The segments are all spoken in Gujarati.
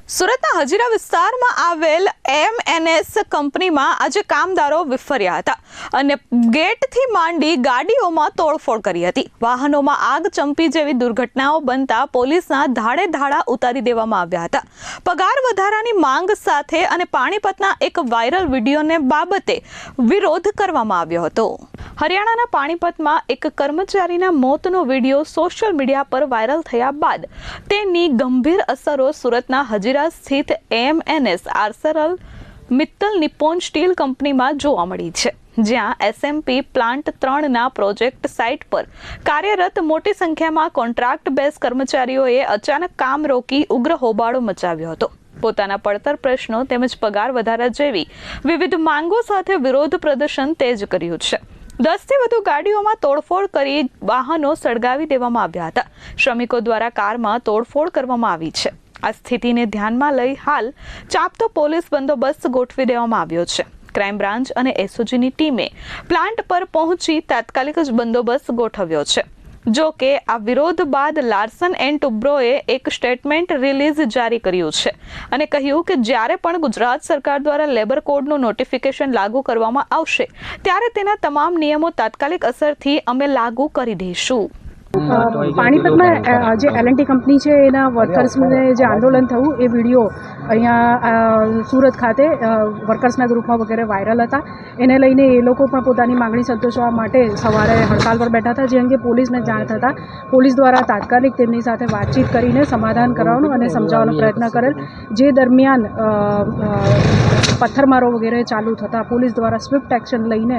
સુરતના હજીરા વિસ્તારમાં આવેલ એમએનએસ કંપનીમાં આજે કામદારો વિફર્યા હતા અને ગેટથી માંડી ગાડીઓમાં તોડફોડ કરી હતી। વાહનોમાં આગ ચંપી જેવી દુર્ઘટનાઓ બનતા પોલીસના ધાડે ધાડા ઉતારી દેવામાં આવ્યા હતા। પગાર વધારાની માંગ સાથે અને પાણીપતના એક વાયરલ વિડીયોને બાબતે વિરોધ કરવામાં આવ્યો હતો। હરિયાણાના પાણીપતમાં એક કર્મચારીના મોતનો વિડીયો સોશિયલ મીડિયા પર વાયરલ થયા બાદ તેની ગંભીર અસરો સુરતના હજીરા સ્થિત MNS Arcelor Mittal Nippon steel કંપનીમાં જોવા મળી છે, જ્યાં એસએમપી પ્લાન્ટ 3ના પ્રોજેક્ટ સાઇટ પર કાર્યરત મોટી સંખ્યામાં કોન્ટ્રાક્ટ બેઝ કર્મચારીઓએ અચાનક કામ રોકી ઉગ્ર હોબાળો મચાવ્યો હતો। પોતાના પડતર પ્રશ્નો તેમજ પગાર વધારા જેવી વિવિધ માંગો સાથે વિરોધ પ્રદર્શન તેજ કર્યું છે। 10થી વધુ ગાડીઓમાં તોડફોડ કરી વાહનો સળગાવી દેવામાં આવ્યા હતા। શ્રમિકો દ્વારા કારમાં તોડફોડ કરવામાં આવી છે। આ સ્થિતિને ધ્યાનમાં લઈ હાલ ચાંપતો પોલીસ બંદોબસ્ત ગોઠવી દેવામાં આવ્યો છે। ક્રાઇમ બ્રાન્ચ અને એસઓજીની ટીમે પ્લાન્ટ પર પહોંચી તાત્કાલિક જ બંદોબસ્ત ગોઠવ્યો છે। જો કે આ વિરોધ બાદ લાર્સન એન્ડ ટુબ્રોએ એક સ્ટેટમેન્ટ રિલીઝ જારી કર્યું છે અને કહ્યું કે જ્યારે પણ ગુજરાત સરકાર દ્વારા લેબર કોડનું નોટિફિકેશન લાગુ કરવામાં આવશે ત્યારે તેના તમામ નિયમો તાત્કાલિક અસરથી અમે લાગુ કરી દઈશું। પાણીપતમાં જે એલએનટી કંપની છે એના વર્કર્સને જે આંદોલન થયું એ વિડીયો અહીંયા સુરત ખાતે વર્કર્સના ગ્રુપમાં વગેરે વાયરલ હતા। એને લઈને એ લોકો પણ પોતાની માંગણી સંતોષવા માટે સવારે હડતાલ પર બેઠા હતા, જે અંગે પોલીસને જાણ થતાં પોલીસ દ્વારા તાત્કાલિક તેમની સાથે વાતચીત કરીને સમાધાન કરવાનો અને સમજાવવાનો પ્રયત્ન કરેલ, જે દરમિયાન પથ્થરમારો વગેરે ચાલુ થતાં પોલીસ દ્વારા સ્વિફ્ટ એક્શન લઈને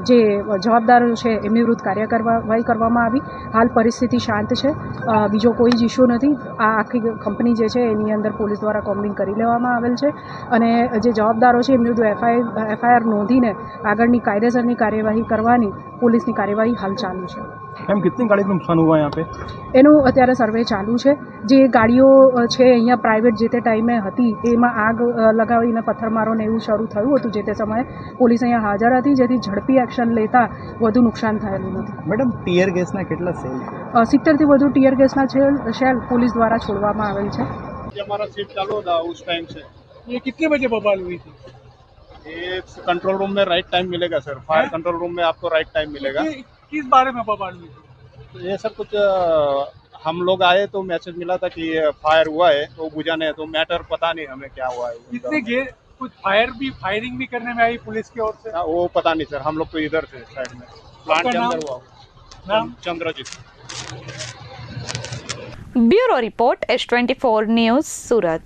જે જવાબદારો છે એમની વિરુદ્ધ કાર્યવાહી કરવામાં આવી। હાલ પરિસ્થિતિ શાંત છે, બીજો કોઈ જ ઇસ્યુ નથી। આ આખી કંપની જે છે એની અંદર પોલીસ દ્વારા કોમ્બિંગ કરી લેવામાં આવેલ છે અને જે જવાબદારો છે એમની વિરુદ્ધ એફઆઈઆર નોંધીને આગળની કાયદેસરની કાર્યવાહી કરવાની પોલીસની કાર્યવાહી હાલ ચાલુ છે। मैम कितनी गाड़ी को नुकसान हुआ यहाँ पे? એનું અત્યારે સર્વે ચાલુ છે। જે ગાડીઓ છે અહીંયા પ્રાઇવેટ જે તે ટાઈમે હતી એમાં આગ લગાવીને પથ્થરમારો ને એવું શરૂ થયું હતું, જે તે સમયે પોલીસ અહીંયા હાજર હતી, જેથી ઝડપી એક્શન લેતા વધુ નુકસાન થયેલું નથી। मैडम टीयर गैस ना कितना सेल 70થી વધુ ટીયર ગેસના શેલ પોલીસ દ્વારા છોડવામાં આવેલ છે। ये हमारा शिफ्ट चालू था उस टाइम से। ये कितने बजे बवाल हुई थी? ये कंट्रोल रूम में राइट टाइम मिलेगा सर, फायर कंट्रोल रूम में आपको राइट टाइम मिलेगा। किस बारे में बवाल हुई थी? तो ये सर कुछ हम लोग आए तो मैसेज मिला था कि फायर हुआ है तो बुझाने, तो मैटर पता नहीं हमें क्या हुआ है। कितने कुछ फायरिंग भी करने में आई पुलिस की ओर से? वो पता नहीं सर, हम लोग तो इधर थे साइड में, प्लांट के अंदर हुआ। नाम? Chandrajit. Bureau report S24 news सूरत।